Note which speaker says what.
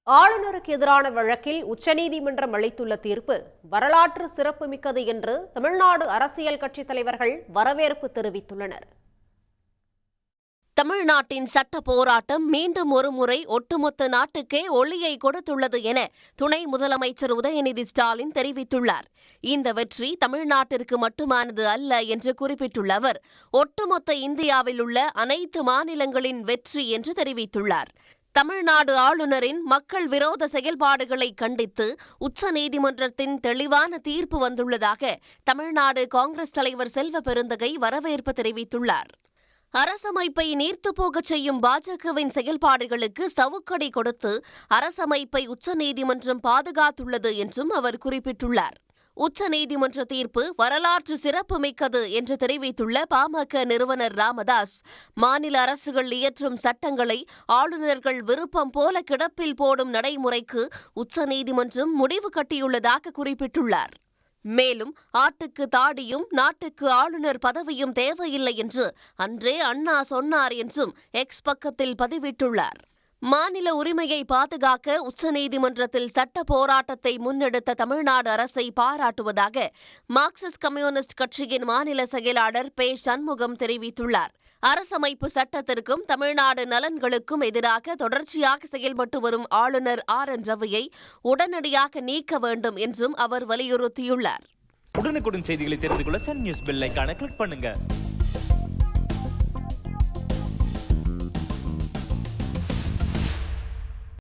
Speaker 1: ஆளுநருக்கு எதிரான வழக்கில் உச்சநீதிமன்றம் அளித்துள்ள தீர்ப்பு வரலாற்று சிறப்புமிக்கது என்று தமிழ்நாடு அரசியல் கட்சித் தலைவர்கள் வரவேற்பு தெரிவித்துள்ளனர்.
Speaker 2: தமிழ்நாட்டின் சட்ட போராட்டம் மீண்டும் ஒருமுறை ஒட்டுமொத்த நாட்டுக்கே ஒளியை கொடுத்துள்ளது என துணை முதலமைச்சர் உதயநிதி ஸ்டாலின் தெரிவித்துள்ளார். இந்த வெற்றி தமிழ்நாட்டிற்கு மட்டுமானது அல்ல என்று குறிப்பிட்டுள்ள அவர், ஒட்டுமொத்த இந்தியாவில் உள்ள அனைத்து மாநிலங்களின் வெற்றி என்று தெரிவித்துள்ளார். தமிழ்நாடு ஆளுநரின் மக்கள் விரோத செயல்பாடுகளை கண்டித்து உச்சநீதிமன்றத்தின் தெளிவான தீர்ப்பு வந்துள்ளதாக தமிழ்நாடு காங்கிரஸ் தலைவர் செல்வ பெருந்தகை வரவேற்பு தெரிவித்துள்ளார். அரசமைப்பை நீர்த்துப்போகச் செய்யும் பாஜகவின் செயல்பாடுகளுக்கு சவுக்கடி கொடுத்து அரசமைப்பை உச்சநீதிமன்றம் பாதுகாத்துள்ளது என்றும் அவர் குறிப்பிட்டுள்ளார். உச்சநீதிமன்ற தீர்ப்பு வரலாற்று சிறப்புமிக்கது என்று தெரிவித்துள்ள பாமக நிறுவனர் ராமதாஸ், மாநில அரசுகள் இயற்றும் சட்டங்களை ஆளுநர்கள் விருப்பம் போல கிடப்பில் போடும் நடைமுறைக்கு உச்சநீதிமன்றம் முடிவு கட்டியுள்ளதாக குறிப்பிட்டுள்ளார். மேலும் ஆட்டுக்கு தாடியும் நாட்டுக்கு ஆளுநர் பதவியும் தேவையில்லை என்று அன்றே அண்ணா சொன்னார் என்றும் எக்ஸ் பக்கத்தில் பதிவிட்டுள்ளார். மாநில உரிமையை பாதுகாக்க உச்சநீதிமன்றத்தில் சட்ட போராட்டத்தை முன்னெடுத்த தமிழ்நாடு அரசை பாராட்டுவதாக மார்க்சிஸ்ட் கம்யூனிஸ்ட் கட்சியின் மாநில செயலாளர் பே. சண்முகம் தெரிவித்துள்ளார். அரசமைப்பு சட்டத்திற்கும் தமிழ்நாடு நலன்களுக்கும் எதிராக தொடர்ச்சியாக செயல்பட்டு வரும் ஆளுநர் RN ரவியை உடனடியாக நீக்க வேண்டும் என்றும் அவர் வலியுறுத்தியுள்ளார்.
Speaker 3: உடனுக்குடன் செய்திகளை தெரிந்து கொள்ள சன் நியூஸ் பெல் ஐகானை கிளிக் பண்ணுங்க.